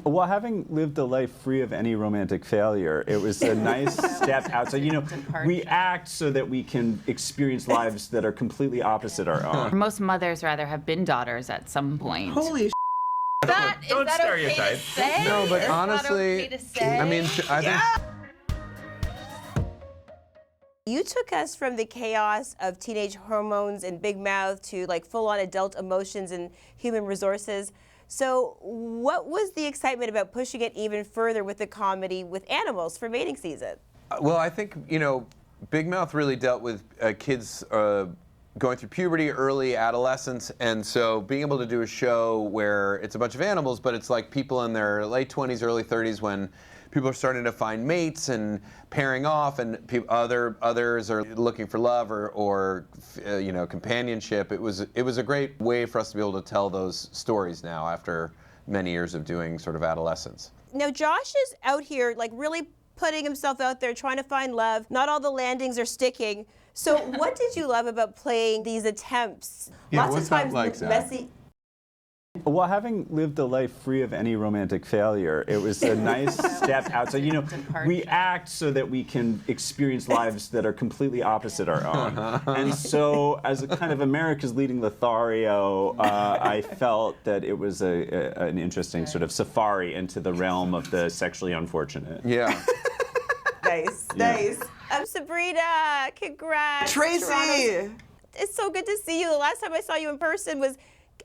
Well, having lived a life free of any romantic failure, it was a nice step outside. You know, we act so that we can experience lives that are completely opposite our own. Most mothers rather have been daughters at some point. Holy Don't stereotype. Okay No, but is honestly, that okay to say? I mean, I think. You took us from the chaos of teenage hormones and big mouth to like full-on adult emotions and human resources. So what was the excitement about pushing it even further with the comedy with animals for mating season? Well, I think, you know, Big Mouth really dealt with kids going through puberty, early adolescence, and so being able to do a show where it's a bunch of animals, but it's like people in their late 20s, early 30s when people are starting to find mates and pairing off, and others are looking for love or you know, companionship. It was a great way for us to be able to tell those stories now after many years of doing sort of adolescence. Now Josh is out here like really putting himself out there, trying to find love. Not all the landings are sticking. So what did you love about playing these attempts? Yeah, Lots what's of times that like, Zach? messy. Well, having lived a life free of any romantic failure, it was a nice step outside. You know, we act so that we can experience lives that are completely opposite our own. And so, as a kind of America's leading Lothario, I felt that it was an interesting sort of safari into the realm of the sexually unfortunate. Yeah. Nice, nice. Sabrina, congrats. Traci! Toronto's. It's so good to see you. The last time I saw you in person was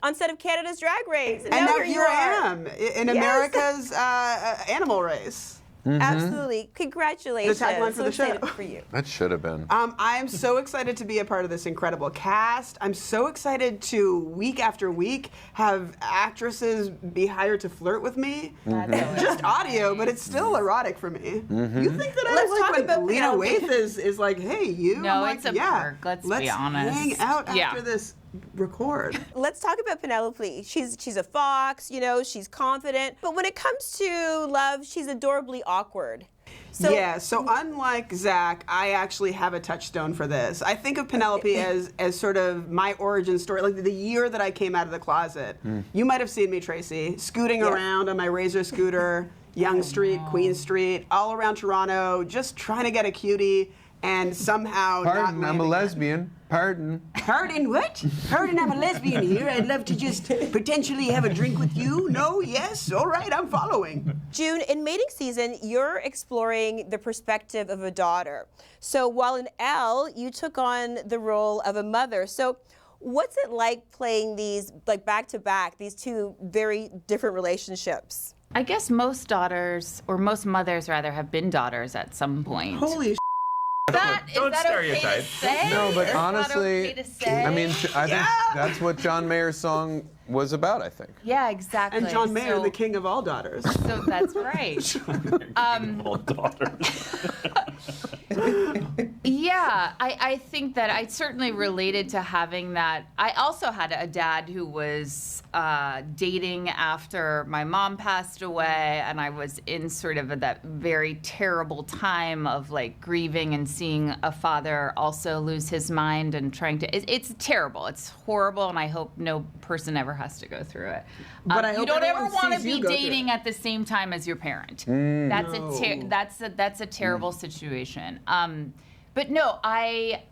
on set of Canada's Drag Race. And now here you here I are. am in America's animal race. Absolutely. Congratulations. The tagline for so the show. excited for you. That should have been. I am so excited to be a part of this incredible cast. I'm so excited to, week after week, have actresses be hired to flirt with me. Just audio, but it's still erotic for me. You think that Let's I talk like about when Lena Penelope. Waithe is like, hey, you? No, I'm like, it's a yeah, perk, let's be let's honest. hang out Yeah. after this record. Let's talk about Penelope. She's a fox, you know, she's confident. But when it comes to love, she's adorably awkward. So, yeah, so unlike Zach, I actually have a touchstone for this. I think of Penelope as sort of my origin story, like the year that I came out of the closet. You might have seen me, Traci, scooting around on my Razor scooter, Yonge Street, Queen Street, all around Toronto, just trying to get a cutie, and somehow Pardon, not I'm a landing it. lesbian. Pardon. Pardon what? Pardon, I'm a lesbian here. I'd love to just potentially have a drink with you. No, yes, all right, I'm following. June, in mating season, you're exploring the perspective of a daughter. So while in Elle, you took on the role of a mother. So what's it like playing these, like back to back, these two very different relationships? I guess most daughters, or most mothers rather, have been daughters at some point. Holy Don't stereotype. No, but honestly, okay to say? I mean, I think that's what John Mayer's song was about, I think. Yeah, exactly. And John Mayer, So- the king of all daughters. So that's right. All daughters. Yeah, I think that I certainly related to having that. I also had a dad who was dating after my mom passed away, and I was in sort of that very terrible time of like grieving and seeing a father also lose his mind and trying to. It's terrible. It's horrible, and I hope no person ever has to go through it. But I you hope don't ever everyone want to sees you be go through dating it. at the same time as your parent. That's a terrible situation. But no, I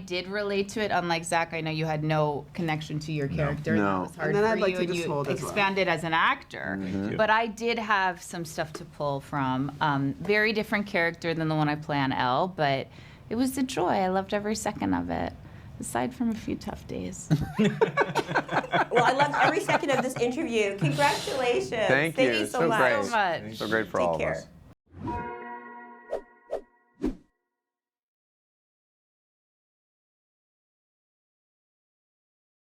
did relate to it. Unlike Zach, I know you had no connection to your character. And that No. was hard And then for I'd like you, to and just you hold as well. expanded as an actor. you. But I did have some stuff to pull from. Very different character than the one I play on Elle, but it was a joy. I loved every second of it, aside from a few tough days. Well, I loved every second of this interview. Congratulations. Thank you. you so So much. great. So much. So great for Take all care. of us.